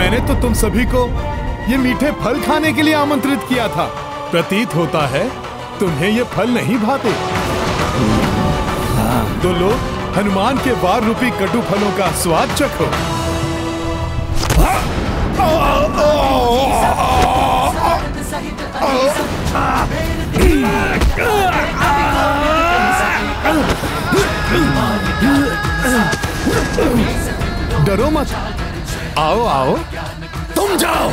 मैंने तो तुम सभी को ये मीठे फल खाने के लिए आमंत्रित किया था। प्रतीत होता है तुम्हें ये फल नहीं भाते। तो लो, हनुमान के वार रूपी कटु फलों का स्वाद चखो। डरो मत, आओ आओ। तुम जाओ।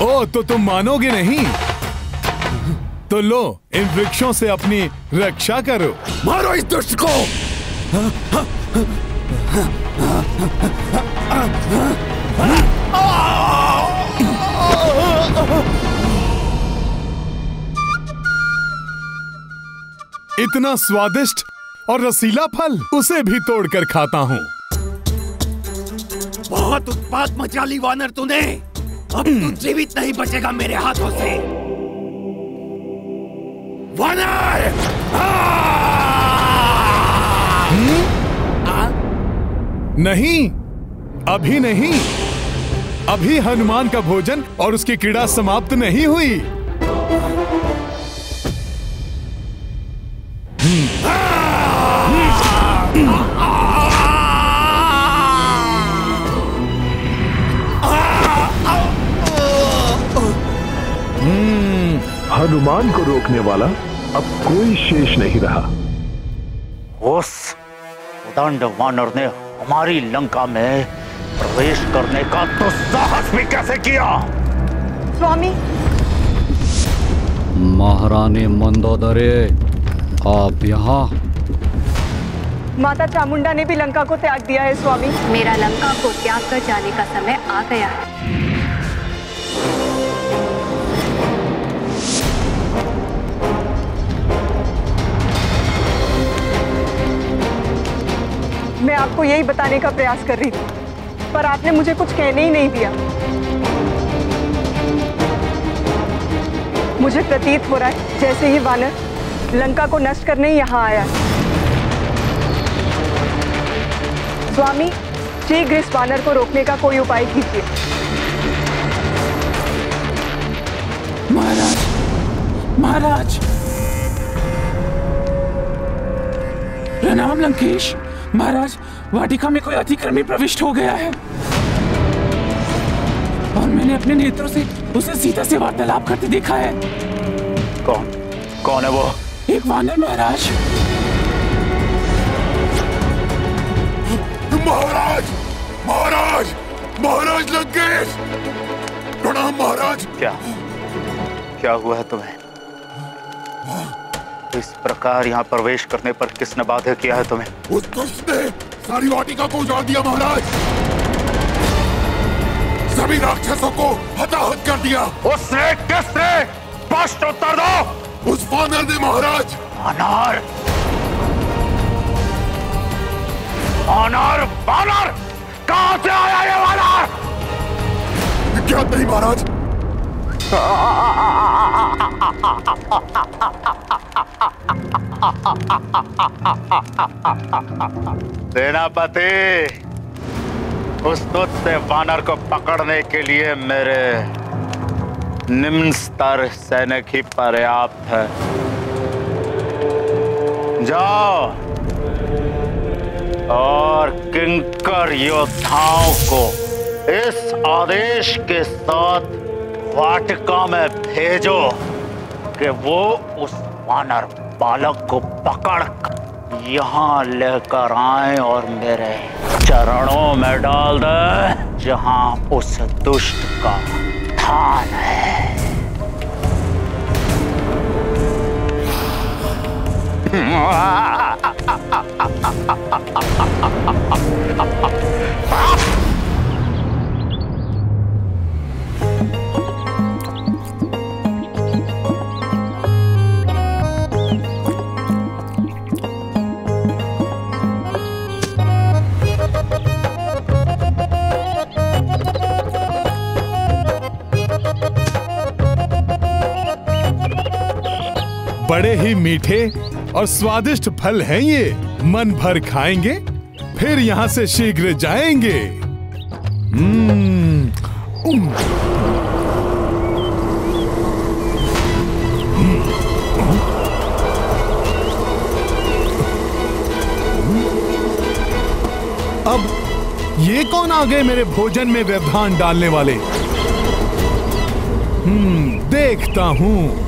ओ, तो तुम मानोगे नहीं? तो लो, इन वृक्षों से अपनी रक्षा करो। मारो इस दुष्ट को। इतना स्वादिष्ट और रसीला फल, उसे भी तोड़कर खाता हूँ। बहुत उत्पात मचा ली वानर तूने। अब तू जीवित नहीं बचेगा मेरे हाथों से। वानर! नहीं, अभी नहीं। अभी हनुमान का भोजन और उसकी क्रीड़ा समाप्त नहीं हुई। हनुमान को रोकने वाला अब कोई शेष नहीं रहा। उस उदंड वानर ने हमारी लंका में प्रवेश करने का दुस्साहस भी कैसे किया? स्वामी। महारानी मंदोदरी, आप यहाँ? माता चामुंडा ने भी लंका को त्याग दिया है स्वामी। मेरा लंका को त्याग कर जाने का समय आ गया है। मैं आपको यही बताने का प्रयास कर रही थी, पर आपने मुझे कुछ कहने ही नहीं दिया। मुझे प्रतीत हो रहा है जैसे ही वानर लंका को नष्ट करने यहाँ आया है। स्वामी, शीघ्र इस वानर को रोकने का कोई उपाय कीजिए। महाराज, महाराज, प्रणाम लंकेश। महाराज, वाटिका में कोई अतिक्रमी प्रविष्ट हो गया है और मैंने अपने नेत्रों से उसे सीता से वार्तालाप करते देखा है। कौन है वो? एक वानर महाराज। महाराज, महाराज, महाराज लंकेश, प्रणाम महाराज। क्या हुआ है तुम्हें? इस प्रकार यहाँ प्रवेश करने पर किसने बाध्य किया है तुम्हें? उस दुष्ट ने सारी वाटिका को उजाड़ दिया महाराज। सभी राक्षसों को हताहत कर दिया। उसने? किसने? स्पष्ट उत्तर दो। उस वानर ने महाराज। वानर? वानर? वानर? कहाँ से आया ये वानर? ज्ञात नहीं महाराज। सेनापति, उस दुष्ट वानर को पकड़ने के लिए मेरे निम्न स्तर सैनिक ही पर्याप्त है। जाओ और किंकर योद्धाओं को इस आदेश के साथ वाटिका में भेजो कि वो उस वानर बालक को पकड़ यहाँ लेकर आए और मेरे चरणों में डाल दे, जहाँ उस दुष्ट का स्थान है। बड़े ही मीठे और स्वादिष्ट फल हैं ये। मन भर खाएंगे, फिर यहाँ से शीघ्र जाएंगे। अब ये कौन आ गए मेरे भोजन में व्यवधान डालने वाले? देखता हूं।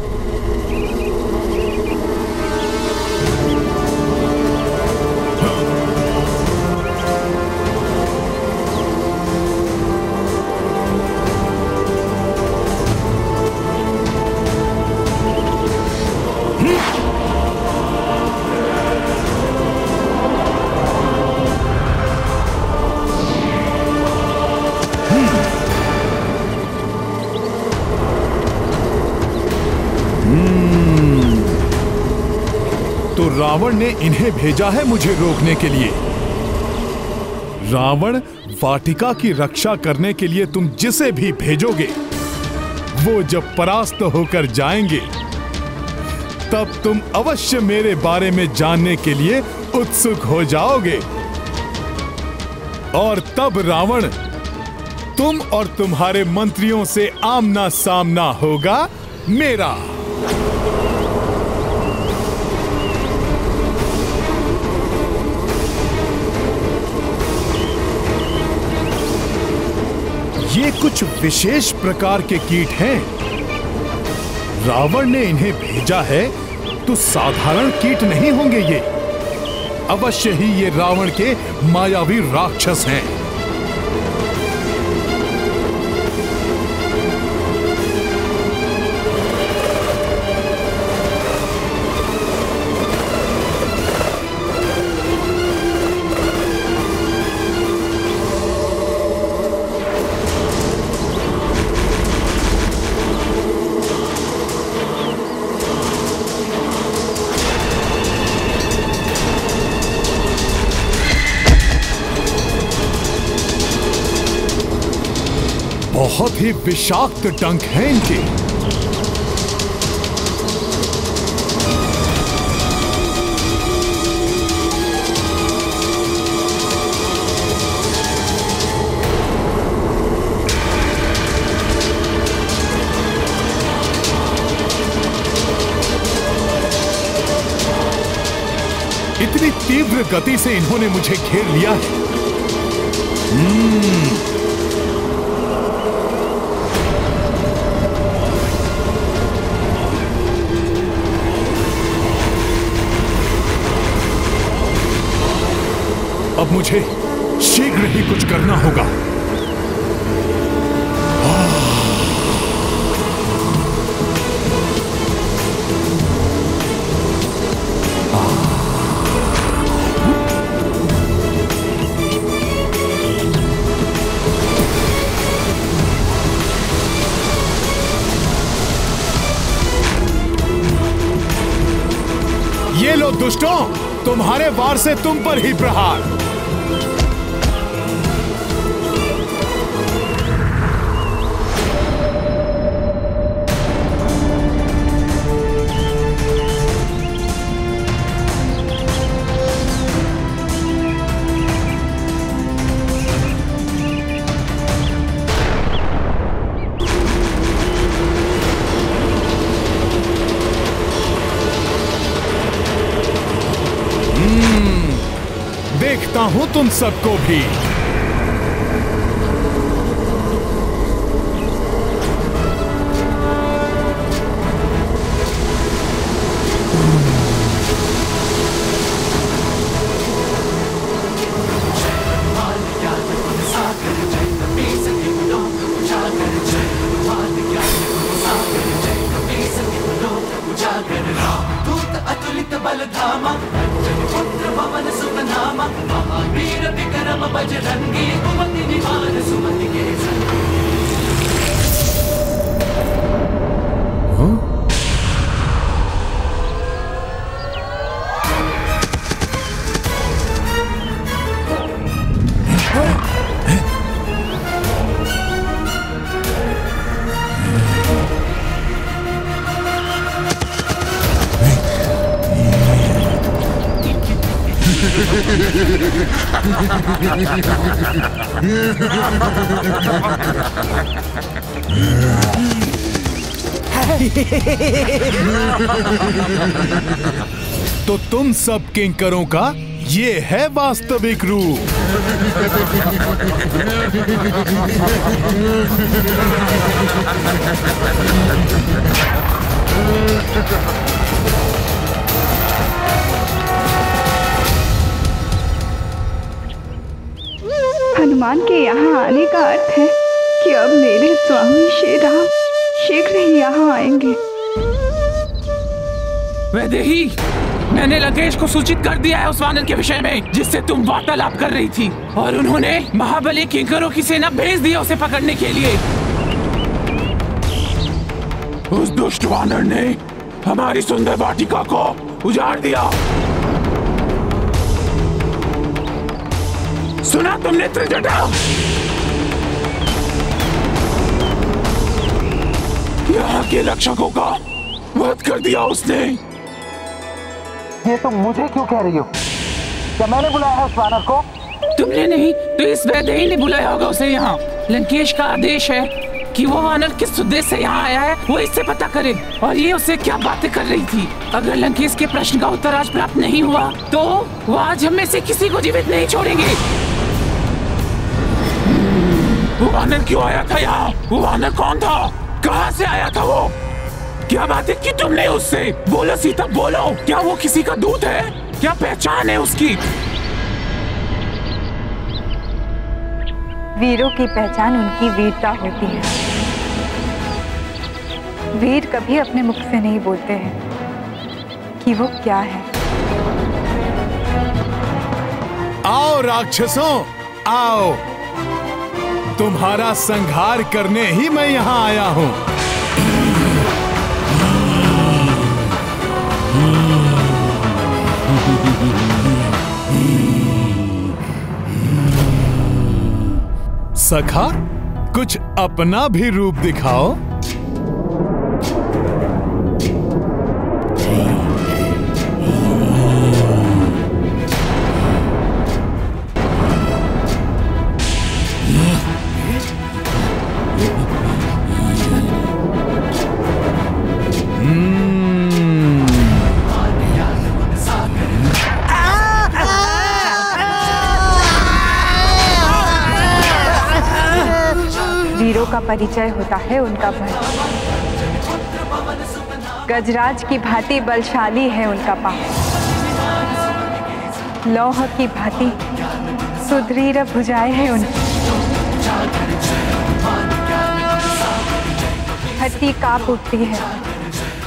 तो रावण ने इन्हें भेजा है मुझे रोकने के लिए। रावण, वाटिका की रक्षा करने के लिए तुम जिसे भी भेजोगे, वो जब परास्त होकर जाएंगे, तब तुम अवश्य मेरे बारे में जानने के लिए उत्सुक हो जाओगे। और तब रावण, तुम और तुम्हारे मंत्रियों से आमना सामना होगा मेरा। ये कुछ विशेष प्रकार के कीट हैं। रावण ने इन्हें भेजा है तो साधारण कीट नहीं होंगे ये। अवश्य ही ये रावण के मायावी राक्षस हैं। बहुत ही विषाक्त डंक हैं इनके। इतनी तीव्र गति से इन्होंने मुझे घेर लिया है। अब मुझे शीघ्र ही कुछ करना होगा। ये लो दुष्टों, तुम्हारे वार से तुम पर ही प्रहार। देखता हूं तुम सबको भी। बलधामा पुत्र पवन सुत नामा महावीर विक्रम बजरंगी। तो तुम सब किंकरों का ये है वास्तविक रूप। हनुमान के यहाँ आने का अर्थ है कि अब मेरे स्वामी श्री राम शीघ्र ही यहाँ आएंगे। वैदेही, मैंने लंकेश को सूचित कर दिया है उस वानर के विषय में जिससे तुम वार्तालाप कर रही थी, और उन्होंने महाबली किंकरों की सेना भेज दी उसे पकड़ने के लिए। उस दुष्ट वानर ने हमारी सुंदर वाटिका को उजाड़ दिया। सुना तुमने त्रिजटा? यहाँ के रक्षकों का वध कर दिया उसने। ये तुम मुझे क्यों कह रही हो? क्या मैंने बुलाया है उस वानर को? तुमने नहीं तो इस वैदेही ने बुलाया होगा उसे यहाँ। लंकेश का आदेश है कि वो वानर किस उद्देश्य से यहाँ आया है वो इससे पता करे, और ये उससे क्या बातें कर रही थी। अगर लंकेश के प्रश्न का उत्तर आज प्राप्त नहीं हुआ तो वो आज हम में से किसी को जीवित नहीं छोड़ेंगे। वो वानर क्यों आया था यहाँ? वो वानर कौन था? कहाँ से आया था वो? क्या बातें की तुमने उससे? बोलो सीता, बोलो। क्या वो किसी का दूत है? क्या पहचान है उसकी? वीरों की पहचान उनकी वीरता होती है। वीर कभी अपने मुख से नहीं बोलते हैं कि वो क्या है। आओ राक्षसों, आओ। तुम्हारा संहार करने ही मैं यहाँ आया हूँ। सखा, कुछ अपना भी रूप दिखाओ। वीरों का परिचय होता है उनका बल। गजराज की भांति बलशाली है उनका पांव, लौह की भांति सुदृढ़ भुजाएं हैं उनकी। धरती कांप उठती है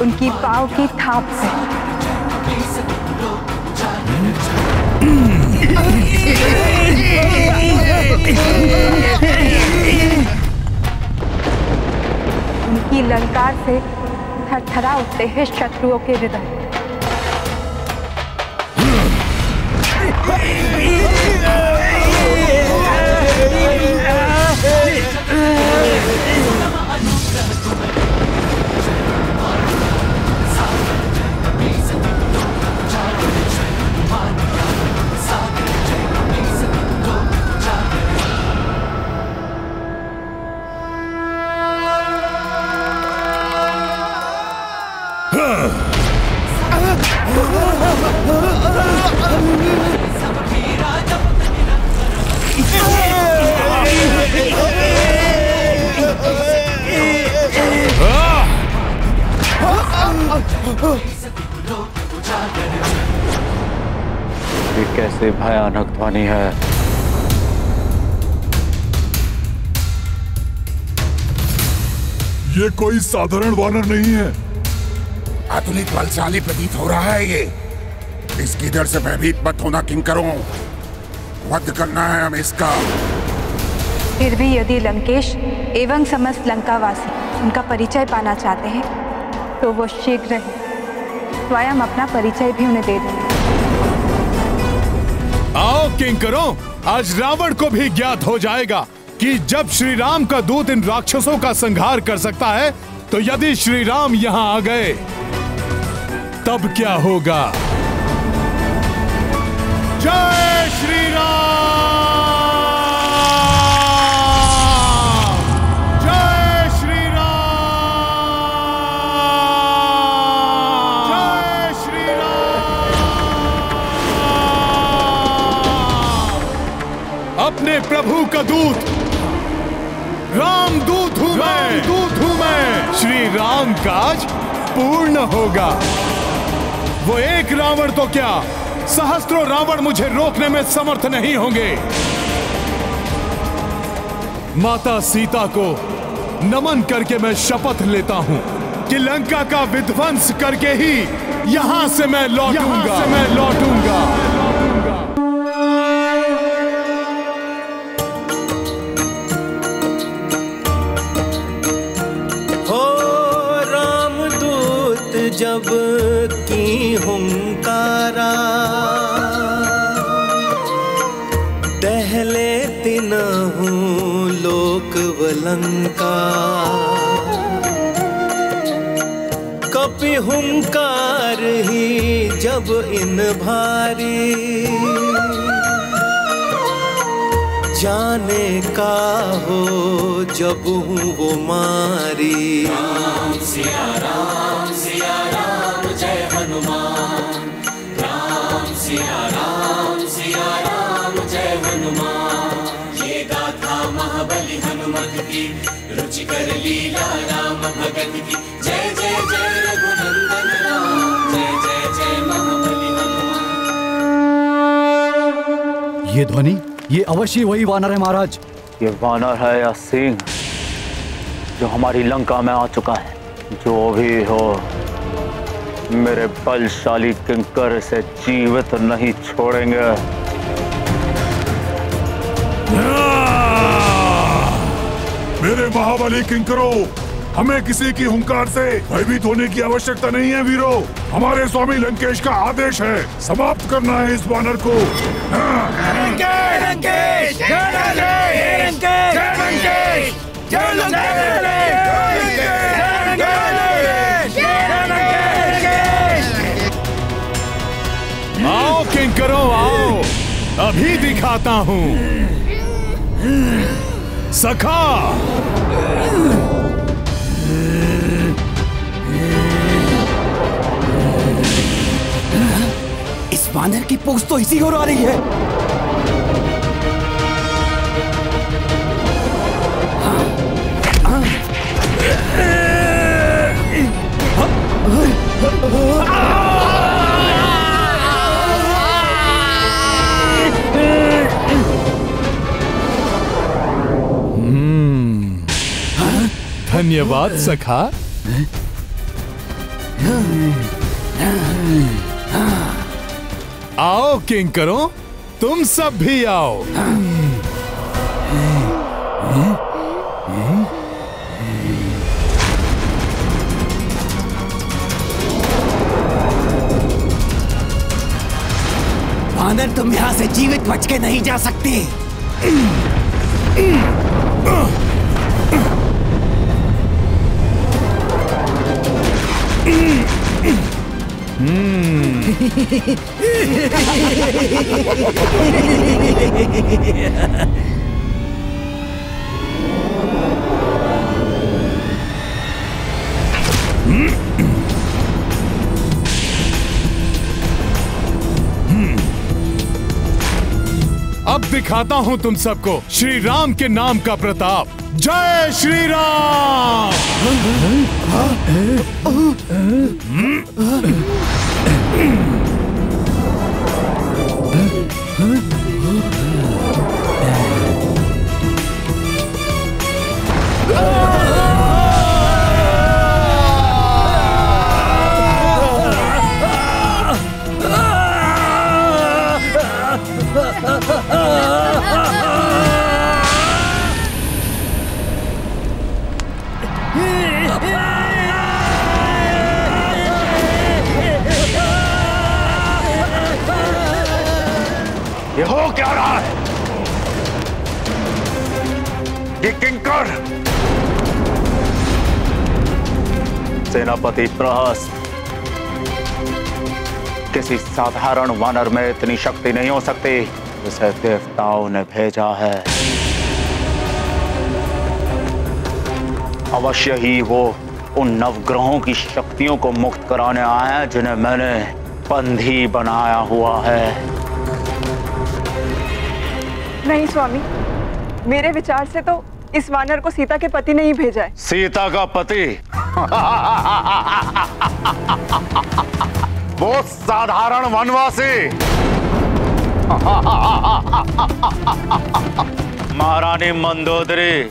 उनकी पांव की थाप से। उनकी ललकार से थरथरा उठते हैं शत्रुओं के हृदय। ये कैसे भयानक ध्वनि है? ये कोई साधारण वानर नहीं है, अतुलित बलशाली प्रतीत हो रहा है। ये इसकी डर से भयभीत मत होना किंकरों, वध करना है हमें इसका। फिर भी यदि लंकेश एवं समस्त लंकावासी उनका परिचय पाना चाहते हैं तो वो शीघ्र ही स्वयं अपना परिचय भी उन्हें दे देंगे। आओ किंकरों, आज रावण को भी ज्ञात हो जाएगा कि जब श्री राम का दूत इन राक्षसों का संहार कर सकता है, तो यदि श्री राम यहाँ आ गए तब क्या होगा। जय जय श्री राम, जय श्री राम, जय श्री राम। अपने प्रभु का दूत राम दूत हूं मैं, श्री राम काज पूर्ण होगा। वो एक रावण तो क्या, सहस्त्रों रावण मुझे रोकने में समर्थ नहीं होंगे। माता सीता को नमन करके मैं शपथ लेता हूं कि लंका का विध्वंस करके ही यहां से मैं लौटूंगा। जब की हुंकारा दहले तिनहु लोक वलंका, कपि हुंकार ही जब इन भारी, जाने का हो जब हूँ वो मारी। राम सिया राम जय हनुमान, राम सिया राम जय हनुमान। ये गाथा महाबली हनुमत की, रुचिकर लीला राम भगत की। जय जय जय रघुनंदन राम, जय जय जय महाबली हनुमान। ये ध्वनि, ये अवश्य वही वानर है महाराज। ये वानर है या सिंह जो हमारी लंका में आ चुका है? जो भी हो, मेरे बलशाली किंकर से जीवित नहीं छोड़ेंगे। मेरे महाबली किंकरों, हमें किसी की हुंकार से भयभीत होने की आवश्यकता नहीं है वीरों। हमारे स्वामी लंकेश का आदेश है, समाप्त करना है इस वानर को। आओ किंकरों आओ, अभी दिखाता हूं। सखा, इस वानर की पूंछ तो इसी ओर आ रही है। धन्यवाद सखा। आओ किंकरों, तुम सब भी आओ। वानर, तुम यहां से जीवित बच के नहीं जा सकते। अब दिखाता हूं तुम सबको श्री राम के नाम का प्रताप। जय श्री राम। ये हो क्या रहा है? ये किंकर सेनापति प्रहस्त, किसी साधारण वानर में इतनी शक्ति नहीं हो सकती जिसे देवताओं ने भेजा है। अवश्य ही वो उन नवग्रहों की शक्तियों को मुक्त कराने आए हैं जिन्हें मैंने बंधी बनाया हुआ है। नहीं स्वामी, मेरे विचार से तो इस वानर को सीता के पति ने ही भेजा है। सीता का पति? वो साधारण वनवासी। महारानी मंदोदरी,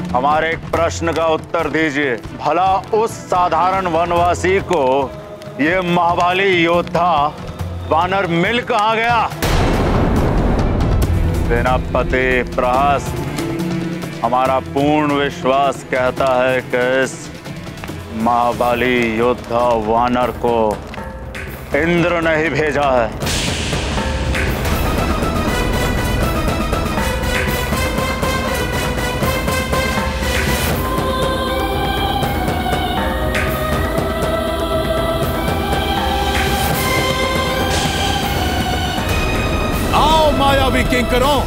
हमारे एक प्रश्न का उत्तर दीजिए। भला उस साधारण वनवासी को ये महाबली योद्धा वानर मिल कहाँ गया? सेनापति प्रहस्त, हमारा पूर्ण विश्वास कहता है कि इस महाबली योद्धा वानर को इंद्र ने ही भेजा है। आओ मायावी किंकरों,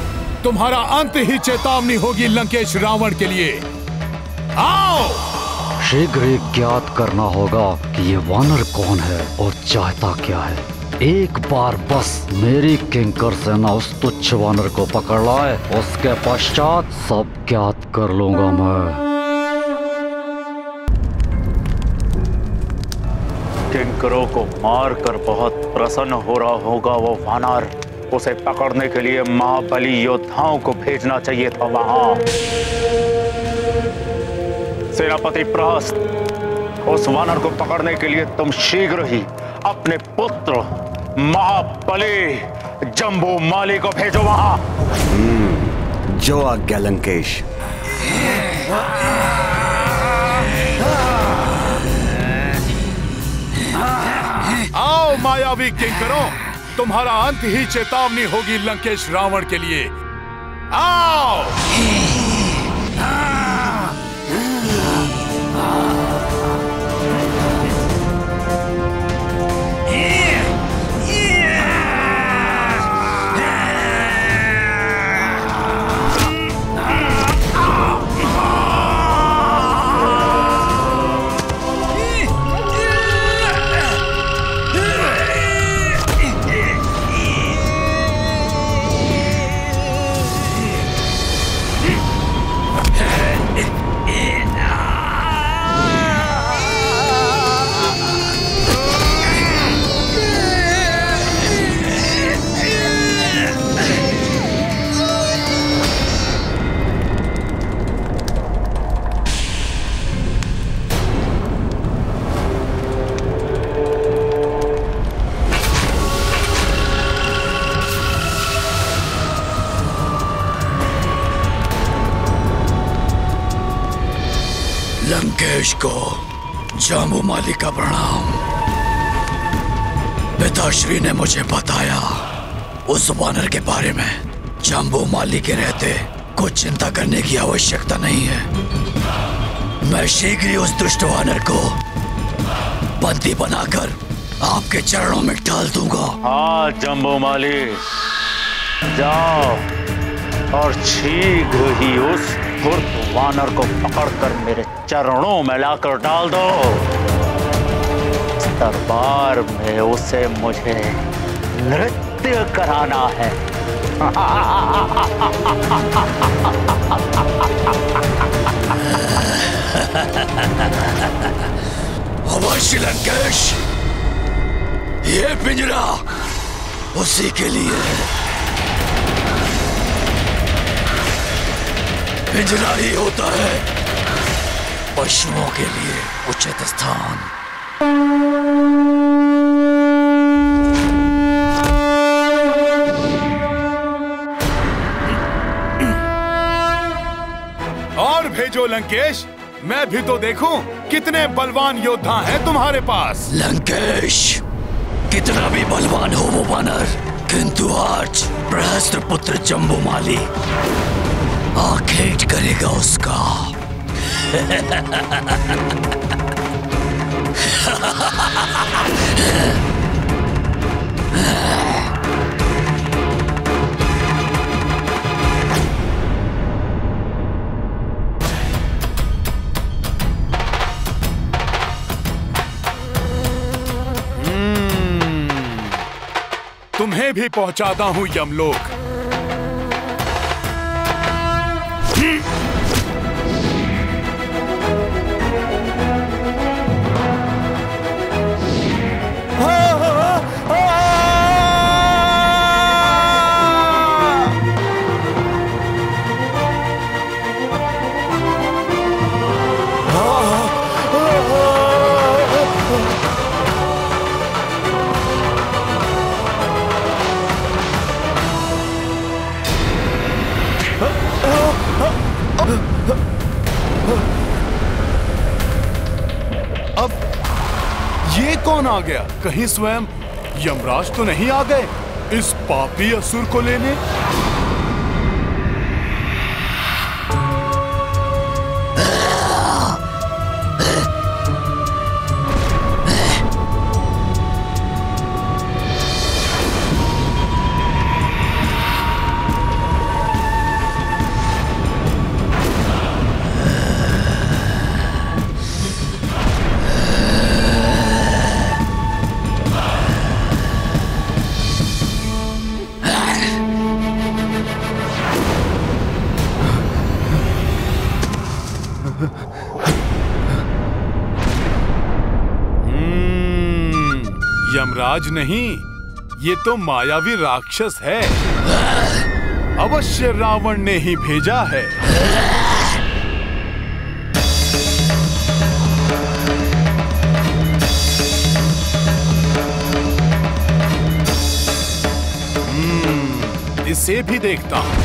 तुम्हारा अंत ही चेतावनी होगी लंकेश रावण के लिए। आओ! शीघ्र ही ज्ञात करना होगा कि ये वानर कौन है और चाहता क्या है। एक बार बस मेरी किंकर सेना उस तुच्छ वानर को पकड़ लाए, उसके पश्चात सब ज्ञात कर लूंगा मैं। किंकरों को मारकर बहुत प्रसन्न हो रहा होगा वो वानर। उसे पकड़ने के लिए महाबली योद्धाओं को भेजना चाहिए था वहां। सेनापति प्रहस्त, उस वानर को पकड़ने के लिए तुम शीघ्र ही अपने पुत्र महाबली जम्बूमाली को भेजो वहां। जो आज्ञा लंकेश। आओ मायावी किंकरों, तुम्हारा अंत ही चेतावनी होगी लंकेश रावण के लिए। आओ! लंकेश को जाम्बूमाली का प्रणाम। पिताश्री ने मुझे बताया उस वानर के बारे में। जाम्बूमाली के रहते कुछ चिंता करने की आवश्यकता नहीं है। मैं शीघ्र ही उस दुष्ट वानर को बंदी बनाकर आपके चरणों में डाल दूंगा। हाँ जम्बूमाली, जाओ और शीघ्र ही उस धूर्त वानर को पकड़कर मेरे चरणों में लाकर डाल दो। इस दरबार में उसे मुझे नृत्य कराना है। अवश्य लंकेश, ये पिंजरा उसी के लिए। पिंजरा ही होता है पशुओं के लिए उचित स्थान। और भेजो लंकेश, मैं भी तो देखूं कितने बलवान योद्धा हैं तुम्हारे पास। लंकेश, कितना भी बलवान हो वो वानर, किंतु आज प्रहस्त पुत्र जम्बूमाली आखेट करेगा उसका। तुम्हें भी पहुंचाता हूं यमलोक। अब ये कौन आ गया? कहीं स्वयं यमराज तो नहीं आ गए इस पापी असुर को लेने? यमराज नहीं, ये तो मायावी राक्षस है। अवश्य रावण ने ही भेजा है। इसे भी देखता हूं।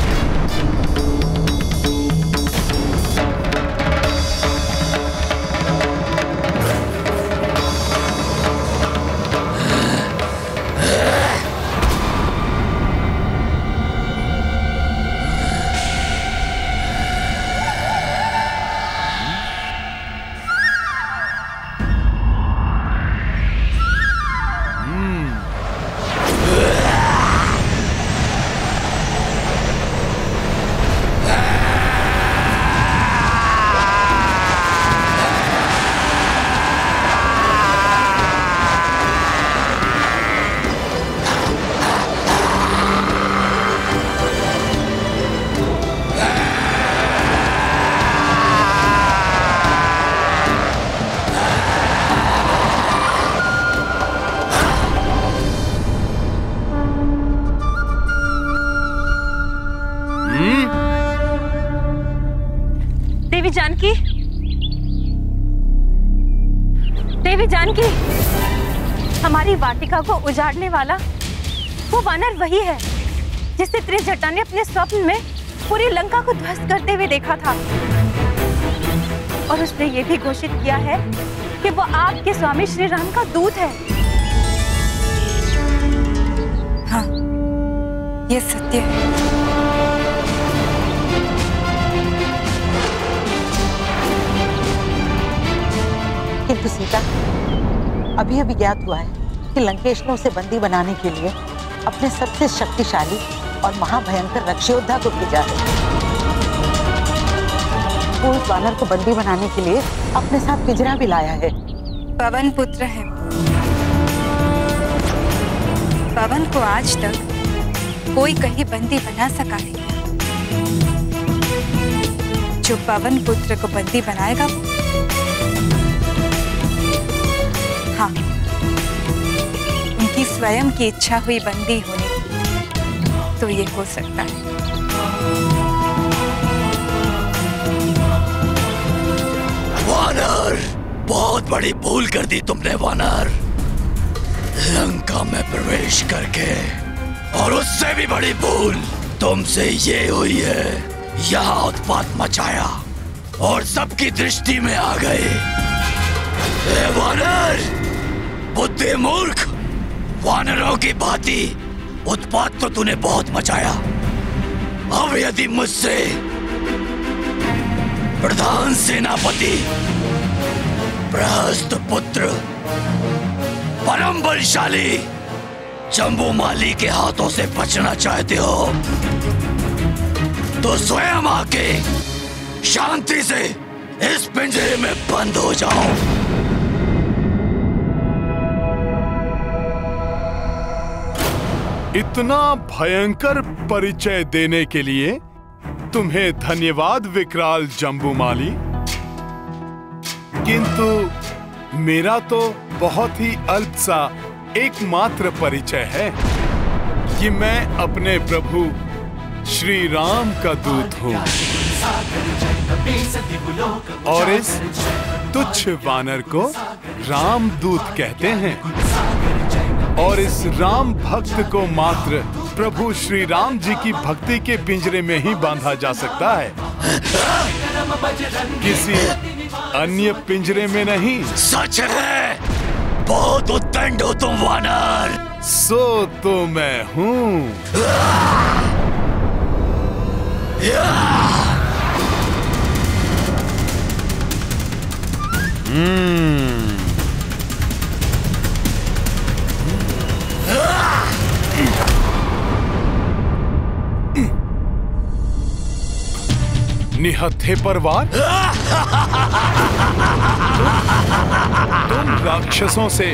देवी जानकी, हमारी वाटिका को उजाड़ने वाला वो वानर वही है जिसे त्रिजटा ने अपने स्वप्न में पूरी लंका को ध्वस्त करते हुए देखा था। और उसने ये भी घोषित किया है कि वो आपके स्वामी श्री राम का दूत है। हाँ, ये सत्य है। किंतु सीता, अभी अभी ज्ञात हुआ है कि लंकेश ने उसे बंदी बनाने के लिए अपने सबसे शक्तिशाली और महाभयंकर रक्षयोद्धा को भेजा है। वो उस वानर को बंदी बनाने के लिए अपने साथ पिंजरा भी लाया है। पवन पुत्र है। पवन को आज तक कोई कहीं बंदी बना सका नहीं। जो पवन पुत्र को बंदी बनाएगा, हाँ, उनकी स्वयं की इच्छा हुई बंदी होने तो ये हो सकता है। वानर, बहुत बड़ी भूल कर दी तुमने वानर। लंका में प्रवेश करके, और उससे भी बड़ी भूल तुमसे ये हुई है, यहाँ उत्पात मचाया और सबकी दृष्टि में आ गए। वानर, बुद्धि मूर्ख, वानरों की भांति उत्पात तो तूने बहुत मचाया। अब यदि मुझसे प्रधान सेनापति प्रहस्त पुत्र परम बलशाली जम्बूमाली के हाथों से बचना चाहते हो तो स्वयं आके शांति से इस पिंजरे में बंद हो जाओ। इतना भयंकर परिचय देने के लिए तुम्हें धन्यवाद विकराल जम्बूमाली। किंतु मेरा तो बहुत ही अल्प सा एकमात्र परिचय है कि मैं अपने प्रभु श्री राम का दूत हूँ और इस तुच्छ वानर को रामदूत कहते हैं और इस राम भक्त को मात्र प्रभु श्री राम जी की भक्ति के पिंजरे में ही बांधा जा सकता है, किसी अन्य पिंजरे में नहीं। सच है, बहुत उद्दंड हो तुम वानर। सो तो मैं हूँ। निहत्थे पर वार। तुम राक्षसों से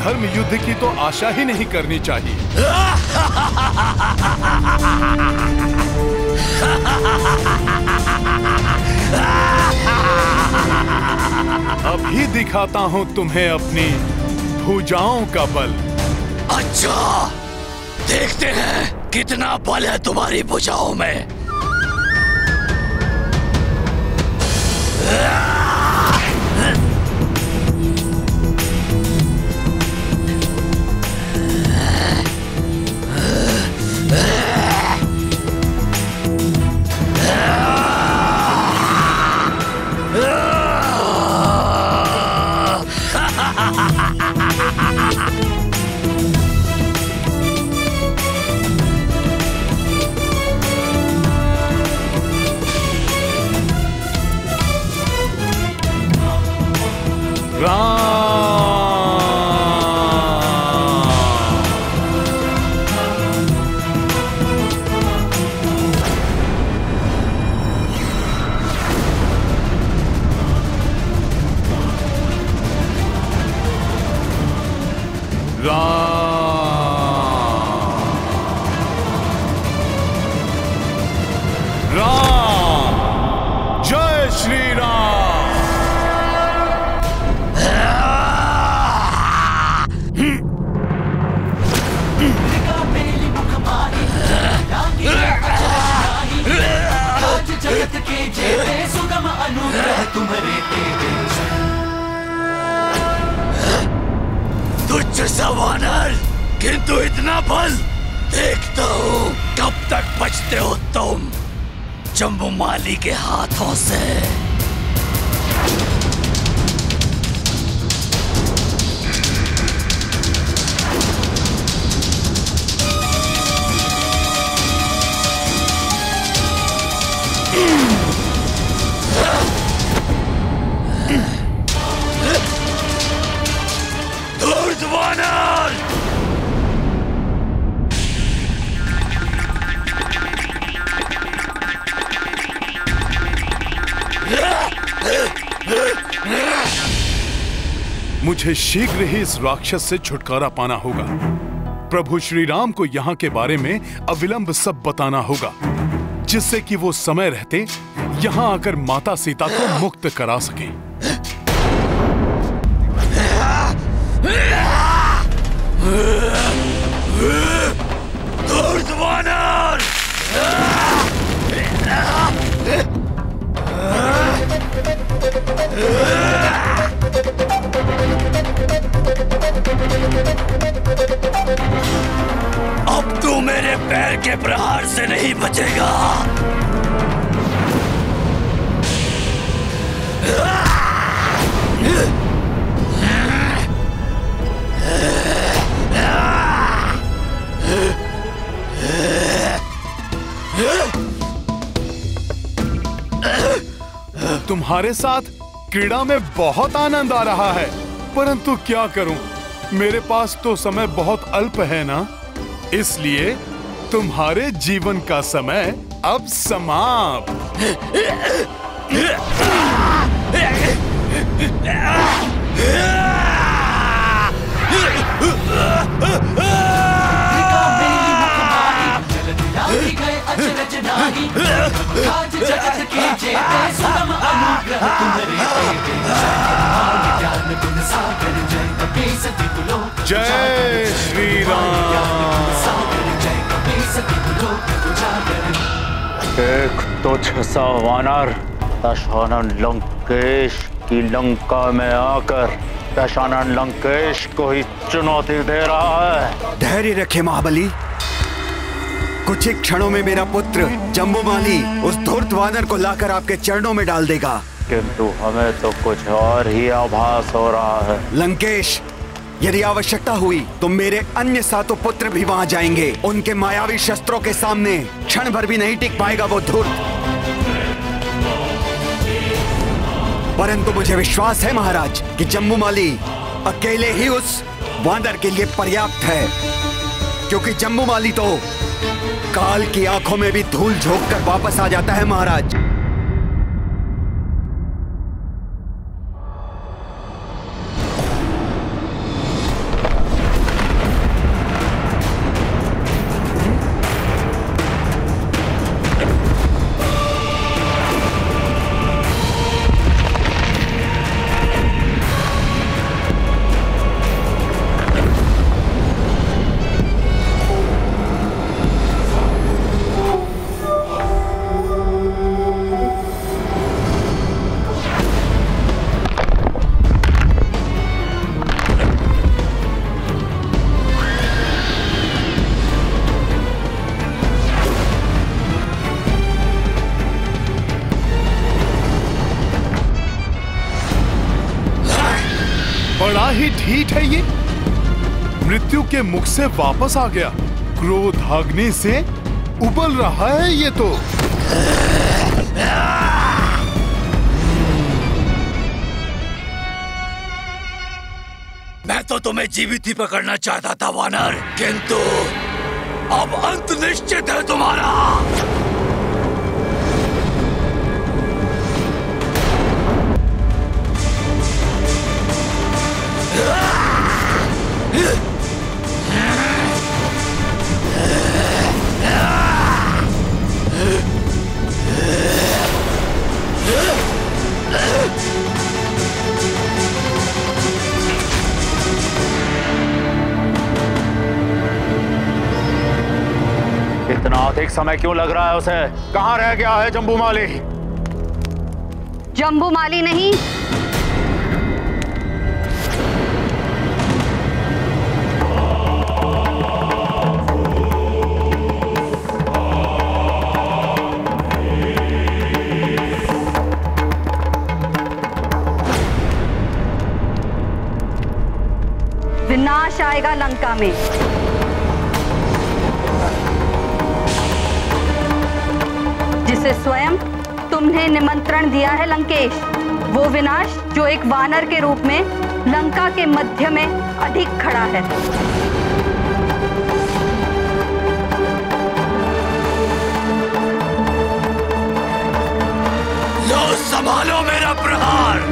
धर्म युद्ध की तो आशा ही नहीं करनी चाहिए। अभी दिखाता हूँ तुम्हें अपनी भुजाओं का बल। अच्छा, देखते हैं कितना बल है तुम्हारी भुजाओं में। तुच्छ सा वानर, किंतु इतना बल। देखता हूँ कब तक बचते हो तुम जम्बूमाली के हाथों से। मुझे शीघ्र ही इस राक्षस से छुटकारा पाना होगा। प्रभु श्री राम को यहाँ के बारे में अविलंब सब बताना होगा, जिससे कि वो समय रहते यहाँ आकर माता सीता को मुक्त करा सके। अब तू मेरे पैर के प्रहार से नहीं बचेगा। तुम्हारे साथ क्रीड़ा में बहुत आनंद आ रहा है, परंतु क्या करूं, मेरे पास तो समय बहुत अल्प है ना, इसलिए तुम्हारे जीवन का समय अब समाप्त। जय श्री राम। एक तुझ सा वानर दशानन लंकेश की लंका में आकर दशानन लंकेश को ही चुनौती दे रहा है। धैर्य रखे महाबली, कुछ ही क्षणों में मेरा पुत्र जम्बूमाली उस धूर्त वानर को लाकर आपके चरणों में डाल देगा। किंतु हमें तो कुछ और ही आभास हो रहा है। लंकेश, यदि आवश्यकता हुई तो मेरे अन्य 7 पुत्र भी वहां जाएंगे। उनके मायावी शस्त्रों के सामने क्षण भर भी नहीं टिक पाएगा वो धूर्त। परंतु मुझे विश्वास है महाराज कि जम्बूमाली अकेले ही उस वानर के लिए पर्याप्त है, क्योंकि जम्बूमाली तो काल की आंखों में भी धूल झोंक कर वापस आ जाता है महाराज। बड़ा ही ढीठ है ये, मृत्यु के मुख से वापस आ गया। क्रोधाग्नि से उबल रहा है ये तो। मैं तो तुम्हें जीवित ही पकड़ना चाहता था वानर, किंतु अब अंत निश्चित है तुम्हारा। इतना अधिक समय क्यों लग रहा है उसे? कहाँ रह गया है जम्बूमाली? जम्बूमाली नहीं, विनाश आएगा लंका में। जिसे स्वयं तुमने निमंत्रण दिया है लंकेश, वो विनाश जो एक वानर के रूप में लंका के मध्य में अधिक खड़ा है। लो संभालो मेरा प्रहार।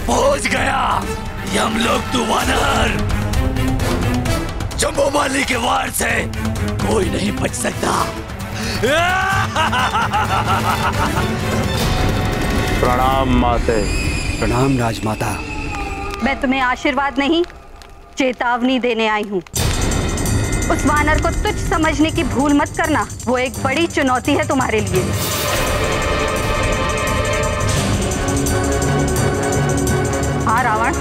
पहुंच गया यमलोक तू वानर। जम्बूमाली के वार से कोई नहीं बच सकता। प्रणाम माते। प्रणाम राजमाता। मैं तुम्हें आशीर्वाद नहीं, चेतावनी देने आई हूँ। उस वानर को तुच्छ समझने की भूल मत करना, वो एक बड़ी चुनौती है तुम्हारे लिए। हाँ रावण,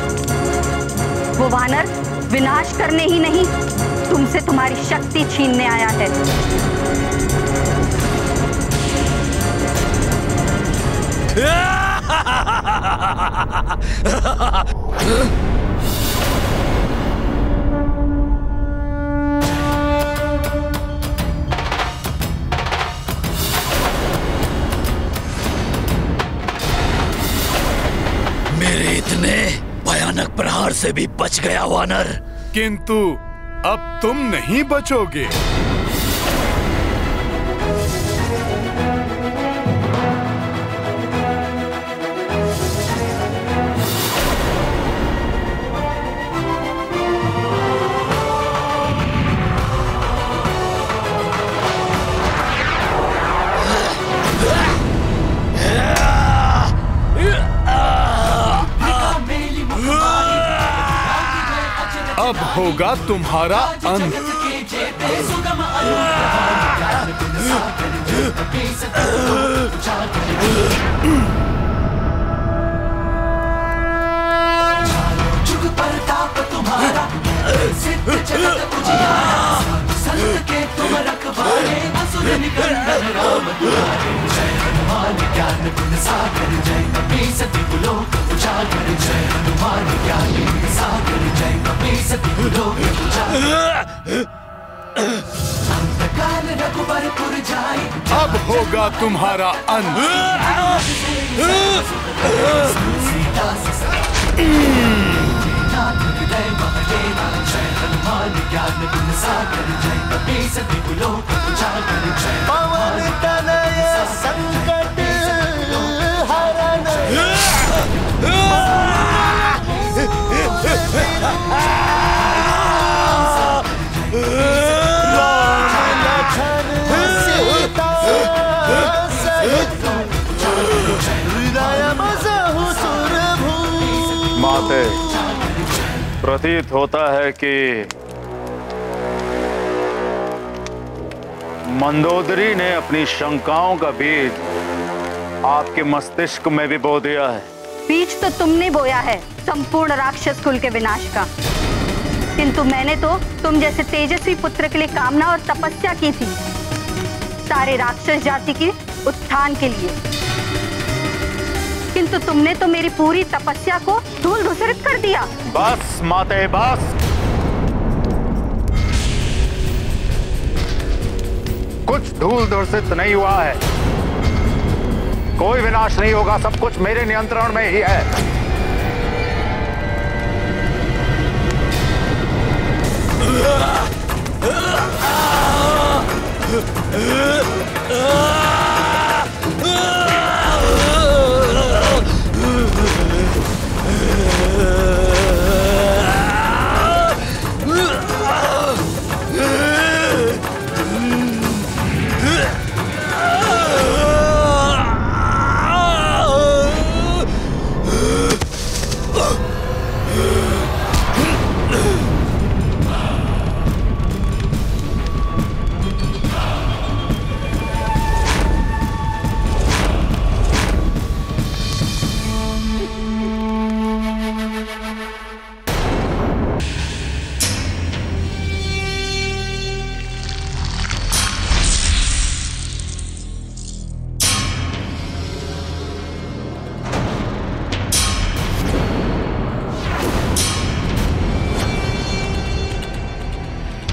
वो वानर विनाश करने ही नहीं, तुमसे तुम्हारी शक्ति छीनने आया है। मेरे इतने भयानक प्रहार से भी बच गया वानर। किंतु अब तुम नहीं बचोगे। होगा तुम्हारा अंत। जुग प्रताप तुम्हारा सिद्ध जगत उजियारा, संत के तुम रखवाले असुर निकंदन राम दुलारे। जय हनुमान ज्ञान गुण सागर, जय कपीसति लोक उजागर, जय हनुमान ज्ञान गुण सागर, जय कपीसति लोक उजागर। अंतकाल रघुबरपुर जाए, अब होगा तुम्हारा अंत। पवन तनय संकट हरण, राम लखन सीता सहित हृदय बसहु सुरभु। माते, प्रतीत होता है कि मंदोदरी ने अपनी शंकाओं का बीज आपके मस्तिष्क में भी बो दिया है। बीज तो तुमने बोया है संपूर्ण राक्षस कुल के विनाश का, किंतु मैंने तो तुम जैसे तेजस्वी पुत्र के लिए कामना और तपस्या की थी, सारे राक्षस जाति के उत्थान के लिए। किंतु तुमने तो मेरी पूरी तपस्या को धूल धूसरित कर दिया। बस माते बस, कुछ धूल धूसरित नहीं हुआ है, कोई विनाश नहीं होगा, सब कुछ मेरे नियंत्रण में ही है।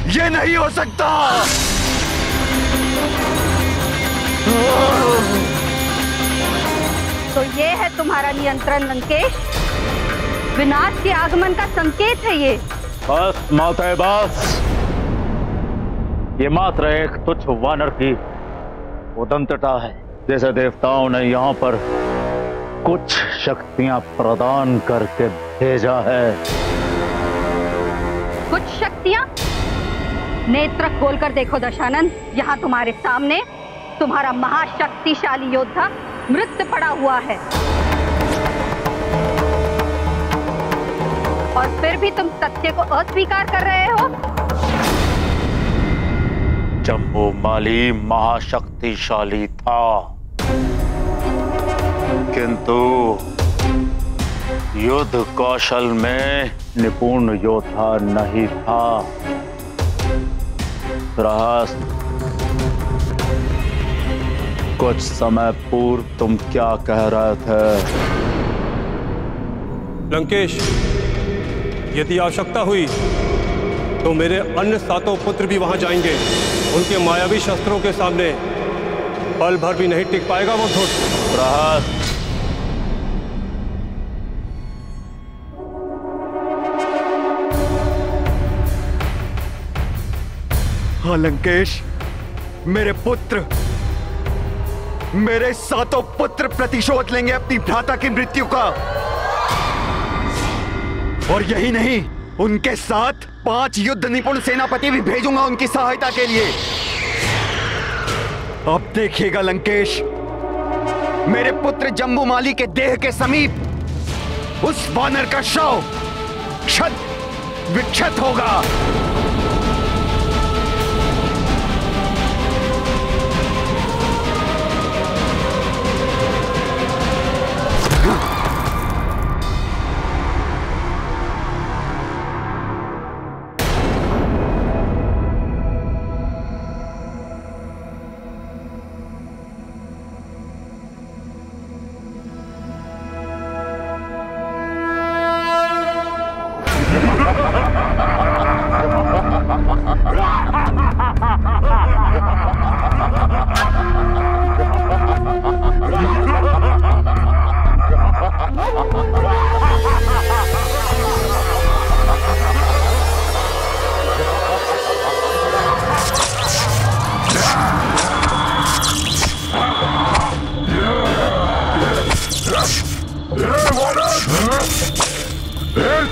ये नहीं हो सकता। तो ये है तुम्हारा नियंत्रण लंकेश, विनाश के आगमन का संकेत है ये। बस माते बस, ये मात्र एक तुच्छ वानर की उदंतता है, जैसे देवताओं ने यहाँ पर कुछ शक्तियां प्रदान करके भेजा है। कुछ शक्तियां? नेत्र खोलकर देखो दशानन, यहाँ तुम्हारे सामने तुम्हारा महाशक्तिशाली योद्धा मृत पड़ा हुआ है, और फिर भी तुम सत्य को अस्वीकार कर रहे हो। जम्बूमाली महाशक्तिशाली था, किंतु युद्ध कौशल में निपुण योद्धा नहीं था। रहस्य, कुछ समय पूर्व तुम क्या कह रहे थे? लंकेश, यदि आवश्यकता हुई तो मेरे अन्य 7 पुत्र भी वहां जाएंगे। उनके मायावी शस्त्रों के सामने पल भर भी नहीं टिक पाएगा वो धूर्त। रहस्य, हाँ लंकेश, मेरे पुत्र, मेरे 7 पुत्र प्रतिशोध लेंगे अपनी भ्राता की मृत्यु का। और यही नहीं, उनके साथ 5 युद्ध निपुण सेनापति भी भेजूंगा उनकी सहायता के लिए। अब देखिएगा लंकेश, मेरे पुत्र जम्बूमाली के देह के समीप उस वानर का शव क्षत विक्षत होगा।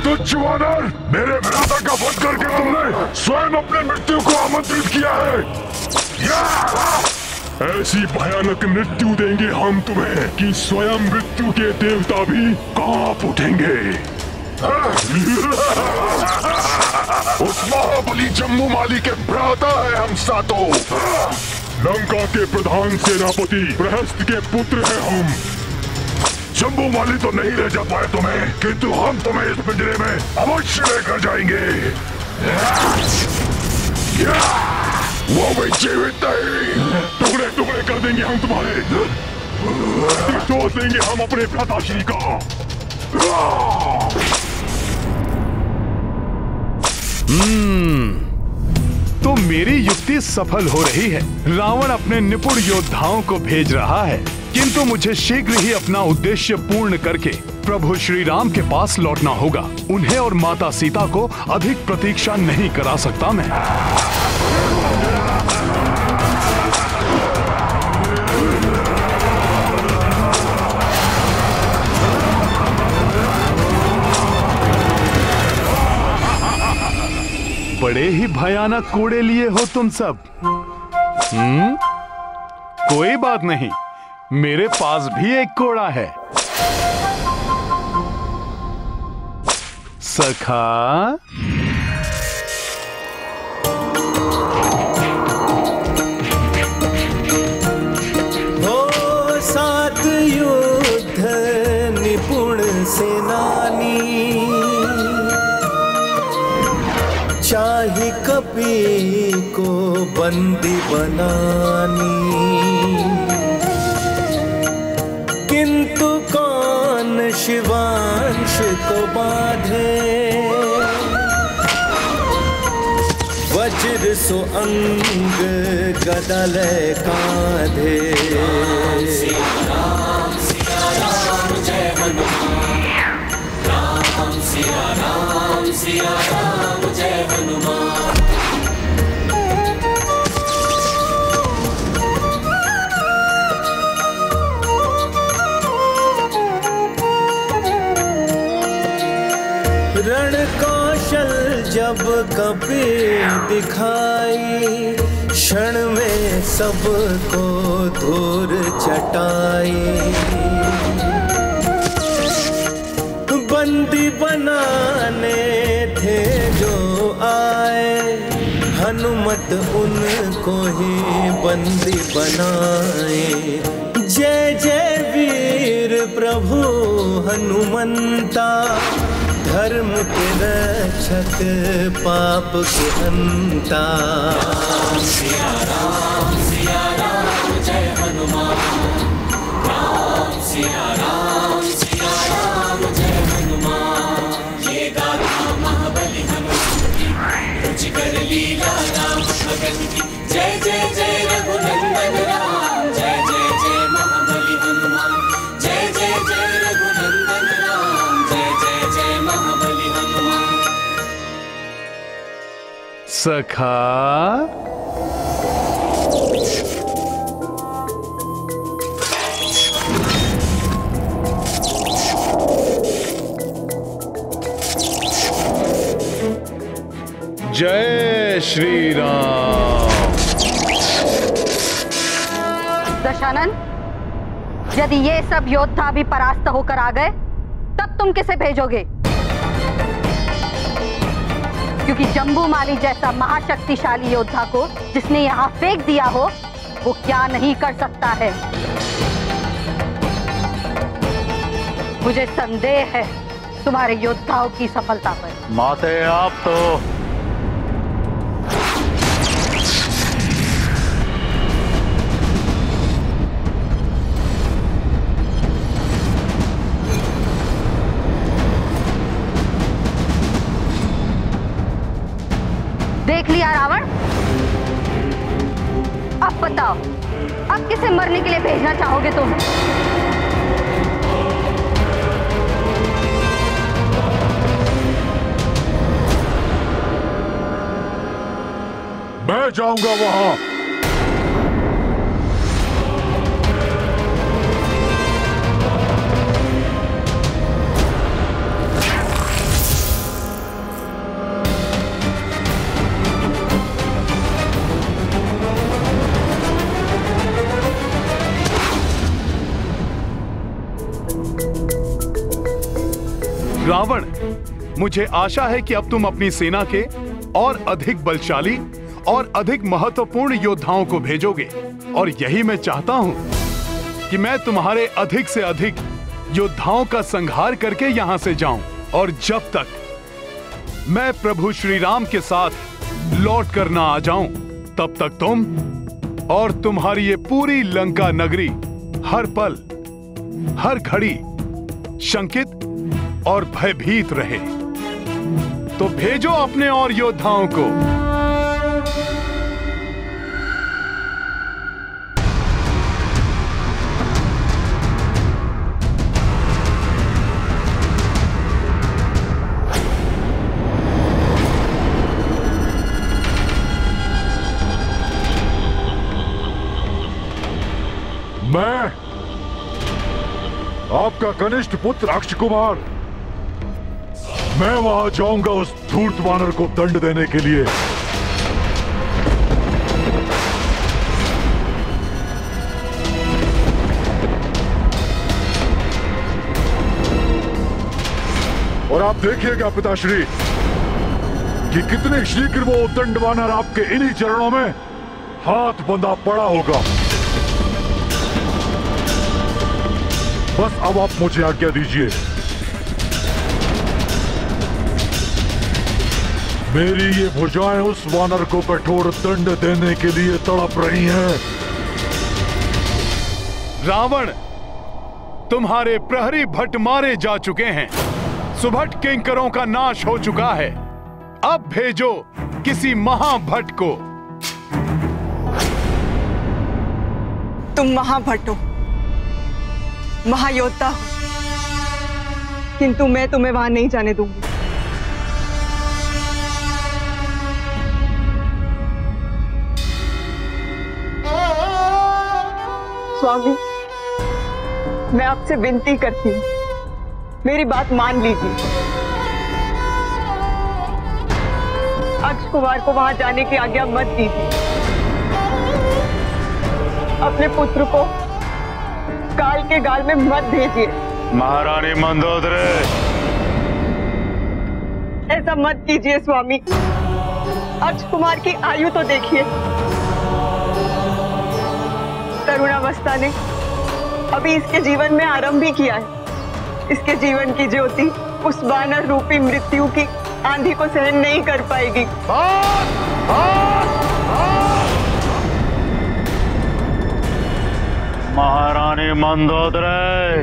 तुच्छ वानर, मेरे भ्राता का वध करके तुमने स्वयं अपने मृत्यु को आमंत्रित किया है। ऐसी भयानक मृत्यु देंगे हम तुम्हें कि स्वयं मृत्यु के देवता भी कांप उठेंगे। उस महाबली जम्बूमाली के भ्राता है हम सातों। लंका के प्रधान सेनापति प्रहस्त के पुत्र हैं हम। जम्बूमाली तो नहीं ले जा पाए तुम्हें, किंतु हम तुम्हें इस पिंजरे में अवश्य लेकर जाएंगे। वो भी जीवित नहीं, टुकड़े टुकड़े कर देंगे हम तुम्हारे। तोड़ देंगे हम अपने भ्राताश्री का। तो मेरी युक्ति सफल हो रही है। रावण अपने निपुण योद्धाओं को भेज रहा है, किंतु मुझे शीघ्र ही अपना उद्देश्य पूर्ण करके प्रभु श्री राम के पास लौटना होगा। उन्हें और माता सीता को अधिक प्रतीक्षा नहीं करा सकता मैं। बड़े ही भयानक कोड़े लिए हो तुम सब। कोई बात नहीं, मेरे पास भी एक कोड़ा है। सखा, हो सात युद्ध निपुण सेनानी, चाहे कपि को बंदी बनानी, किंतु कौन शिवांश को बांधे, वज्र सो अंग गदा ले कांधे। सिया राम जय हनुमान, राम सिया राम जय हनुमान। रण कौशल जब कपि दिखाई, क्षण में सबको धूर चटाई। बंदी बनाने थे जो आए, हनुमत उनको ही बंदी बनाए। जय जय वीर प्रभु हनुमंता, धर्म के रक्षक पाप के हंता। सिया राम जय हनुमान, राम सिया राम जय हनुमान। ये गाथा महाबली हनुमान की, रुचिकर लीला राम भगत की। जय जय जय रघुनंदन राम, जय जय जय महाबली हनुमान। जय जय जय रघुनंदन राम, जय जय जय महाबली हनुमान। सखा, जय श्री राम। दशानन, यदि ये सब योद्धा भी परास्त होकर आ गए, तब तुम किसे भेजोगे? क्योंकि जम्बूमाली जैसा महाशक्तिशाली योद्धा को जिसने यहाँ फेंक दिया हो, वो क्या नहीं कर सकता है। मुझे संदेह है तुम्हारे योद्धाओं की सफलता पर। माते आप तो देख लिया रावण। अब बताओ, अब किसे मरने के लिए भेजना चाहोगे तुम? मैं जाऊंगा वहां। रावण, मुझे आशा है कि अब तुम अपनी सेना के और अधिक बलशाली और अधिक महत्वपूर्ण योद्धाओं को भेजोगे, और यही मैं चाहता हूं कि मैं तुम्हारे अधिक से अधिक योद्धाओं का संहार करके यहां से जाऊं, और जब तक मैं प्रभु श्री राम के साथ लौट कर ना आ जाऊं, तब तक तुम और तुम्हारी ये पूरी लंका नगरी हर पल हर घड़ी शंकित और भयभीत रहे। तो भेजो अपने और योद्धाओं को। मैं आपका कनिष्ठ पुत्र अक्षय कुमार, मैं वहां जाऊंगा उस धूर्त वानर को दंड देने के लिए। और आप देखिएगा पिताश्री कि कितने शीघ्र वो दंड वानर आपके इन्हीं चरणों में हाथ बंधा पड़ा होगा। बस अब आप मुझे आज्ञा दीजिए। मेरी ये भुजाएं उस वानर को कठोर दंड देने के लिए तड़प रही हैं। रावण, तुम्हारे प्रहरी भट्ट मारे जा चुके हैं, सुभट किंकरों का नाश हो चुका है। अब भेजो किसी महाभट्ट को। तुम महाभट्ट हो, महायोद्धा हो, किंतु मैं तुम्हें वहां नहीं जाने दूंगी। स्वामी, मैं आपसे विनती करती हूँ, मेरी बात मान लीजिए। अक्षय कुमार को वहां जाने की आज्ञा मत दीजिए। अपने पुत्र को काल के गाल में मत भेजिए। महारानी मंदोदरी, ऐसा मत कीजिए स्वामी। अक्षय कुमार की आयु तो देखिए। तरुणावस्था ने अभी इसके जीवन में आरंभ ही किया है। इसके जीवन की ज्योति उस वानर रूपी मृत्यु की आंधी को सहन नहीं कर पाएगी। महारानी मंदोदरी,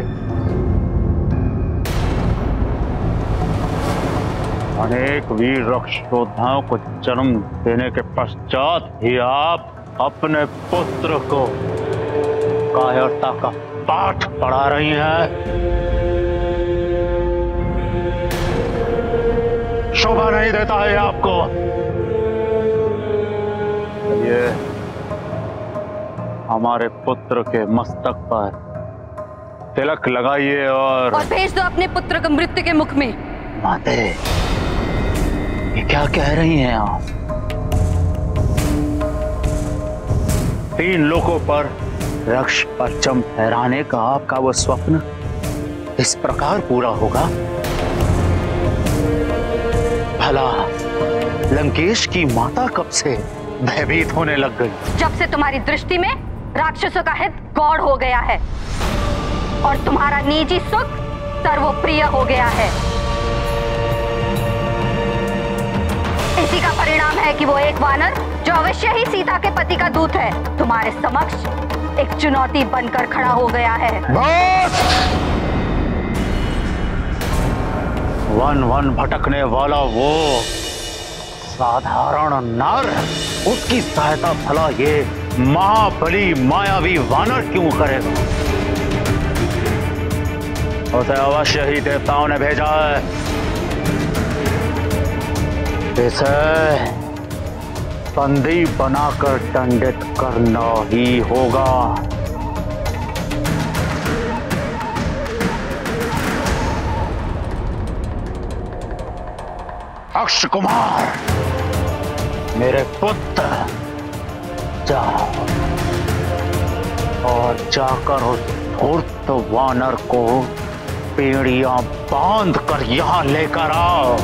अनेक वीर रक्षोद्धाओं को जन्म देने के पश्चात ही आप अपने पुत्र को कायरता का पाठ पढ़ा रही हैं। शोभा नहीं देता है आपको। ये हमारे पुत्र के मस्तक पर तिलक लगाइए और भेज दो अपने पुत्र को मृत्यु के मुख में। माते, ये क्या कह रही हैं आप? 3 लोगों पर रक्ष परचम फहराने का आपका वो स्वप्न इस प्रकार पूरा होगा? भला लंकेश की माता कब से भयभीत होने लग गई? जब से तुम्हारी दृष्टि में राक्षसों का हित गौड़ हो गया है और तुम्हारा निजी सुख सर्वप्रिय हो गया है। इसी का परिणाम है कि वो एक वानर जो अवश्य ही सीता के पति का दूत है, तुम्हारे समक्ष एक चुनौती बनकर खड़ा हो गया है। वन वन भटकने वाला वो साधारण नर, उसकी सहायता भला ये महाबली मायावी वानर क्यों करेगा? उसे अवश्य ही देवताओं ने भेजा है। इसे बंदी बनाकर दंडित करना ही होगा। अक्ष कुमार, मेरे पुत्र, जाओ और जाकर उस धूर्त वानर को पेड़ियां बांध कर यहां लेकर आओ।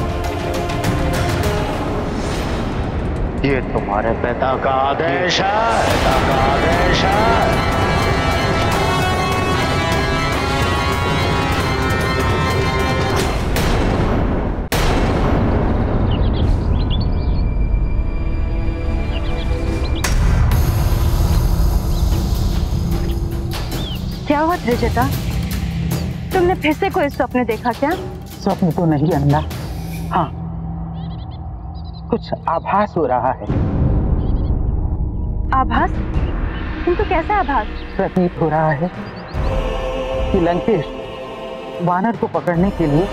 ये तुम्हारे पिता का आदेश है, पिता का आदेश है। क्या हुआ त्रिजटा? तुमने फिर से कोई स्वप्न देखा क्या? स्वप्न तो नहीं अंधा, हाँ कुछ आभास हो रहा है। आभास? किंतु कैसा आभास? प्रतीत हो रहा है कि लंकेश वानर को पकड़ने के लिए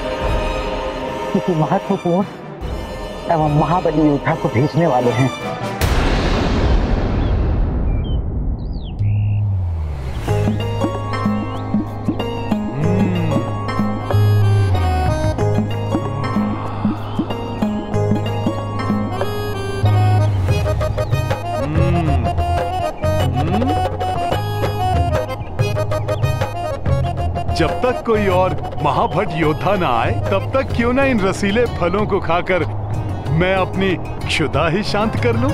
किसी महत्वपूर्ण एवं महाबली योद्धा को भेजने वाले हैं। जब तक कोई और महाभट योद्धा ना आए तब तक क्यों ना इन रसीले फलों को खाकर मैं अपनी क्षुधा ही शांत कर लूं।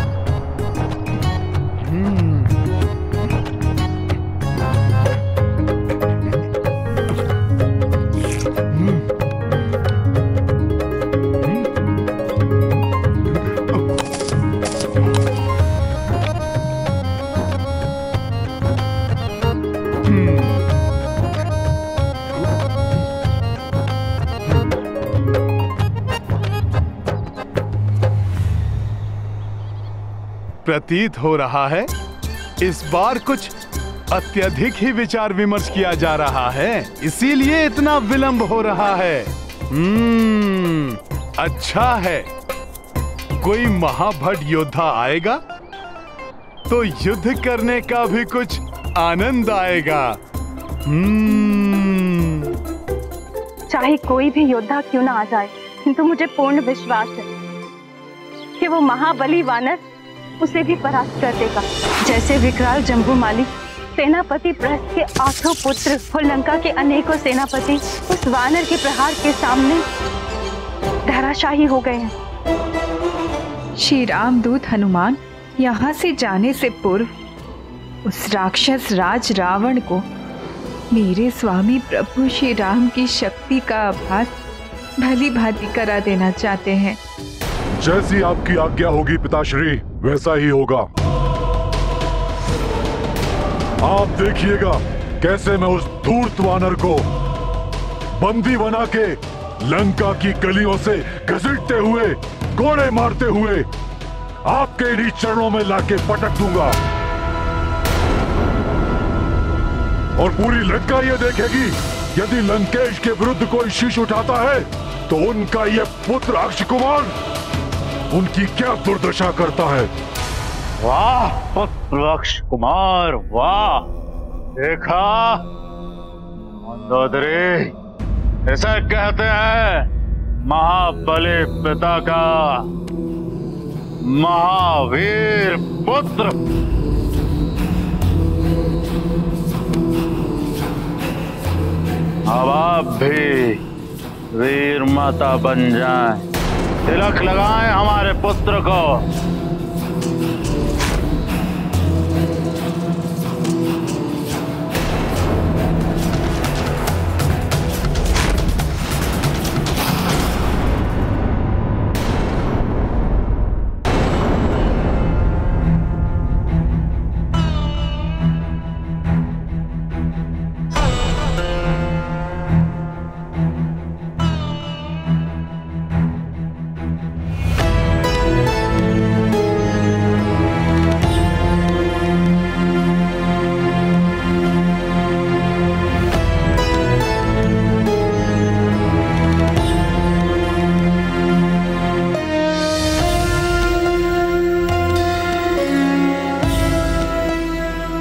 प्रतीत हो रहा है इस बार कुछ अत्यधिक ही विचार विमर्श किया जा रहा है, इसीलिए इतना विलंब हो रहा है। अच्छा है, कोई महाभट योद्धा आएगा तो युद्ध करने का भी कुछ आनंद आएगा। चाहे कोई भी योद्धा क्यों ना आ जाए, किंतु मुझे पूर्ण विश्वास है कि वो महाबली वानर उसे भी परास्त कर देगा। जैसे विकराल जम्बूमाली सेनापति प्रहस्त के 8 पुत्र और लंका के अनेकों सेनापति उस वानर के प्रहार के सामने धराशायी हो गए हैं। श्री रामदूत हनुमान यहाँ से जाने से पूर्व उस राक्षस राज रावण को मेरे स्वामी प्रभु श्री राम की शक्ति का आभास भली भांति करा देना चाहते हैं। जैसी आपकी आज्ञा होगी पिताश्री, वैसा ही होगा। आप देखिएगा कैसे मैं उस धूर्त वानर को बंदी बना के लंका की गलियों से घसीटते हुए, कोड़े मारते हुए आपके इन्हीं चरणों में लाके पटक दूंगा। और पूरी लंका ये देखेगी यदि लंकेश के विरुद्ध कोई शीश उठाता है तो उनका ये पुत्र अक्ष कुमार उनकी क्या दुर्दशा करता है। वाह पुत्र अक्ष कुमार, वाह! देखा मंदोदरी, इसे कहते हैं महाबली पिता का महावीर पुत्र। अब आप भी वीर माता बन जाएं, तिलक लगाएं हमारे पुत्र को।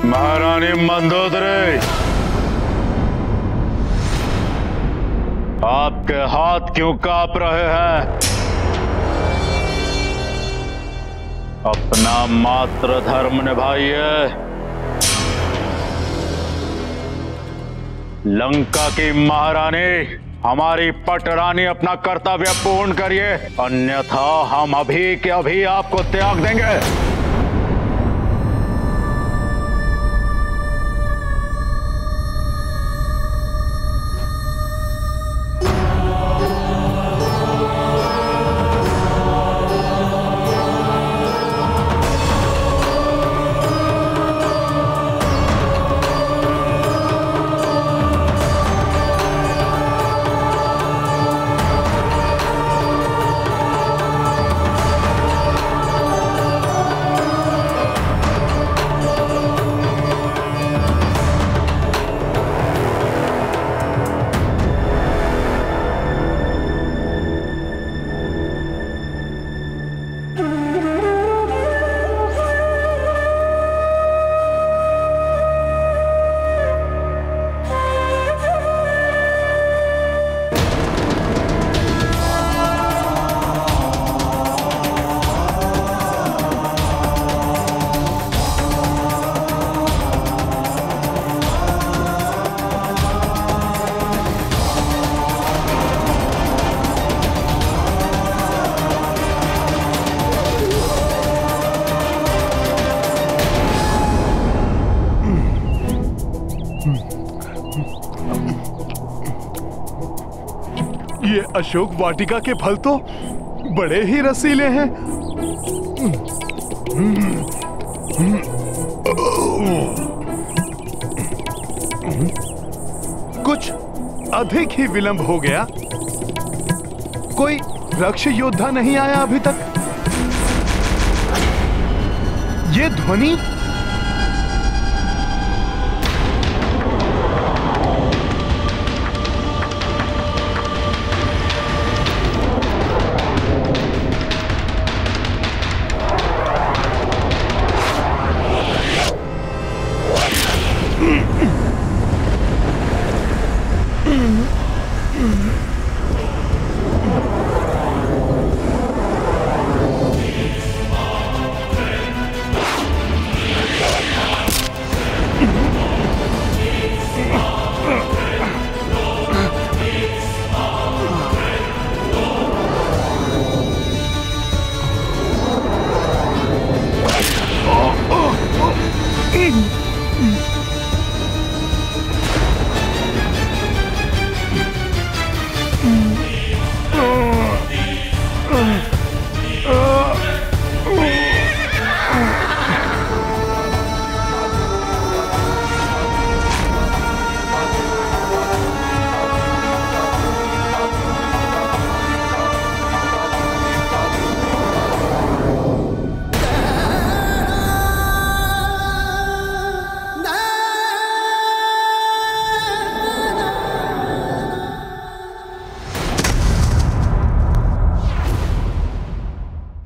महारानी मंदोदरी, आपके हाथ क्यों कांप रहे हैं? अपना मातृ धर्म निभाइए। लंका की महारानी, हमारी पटरानी, अपना कर्तव्य पूर्ण करिए, अन्यथा हम अभी के अभी आपको त्याग देंगे। ये अशोक वाटिका के फल तो बड़े ही रसीले हैं। कुछ अधिक ही विलंब हो गया। कोई रक्ष योद्धा नहीं आया अभी तक। ये ध्वनि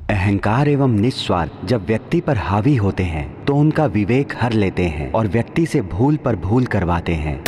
अहंकार एवं निस्वार्थ जब व्यक्ति पर हावी होते हैं तो उनका विवेक हर लेते हैं और व्यक्ति से भूल पर भूल करवाते हैं।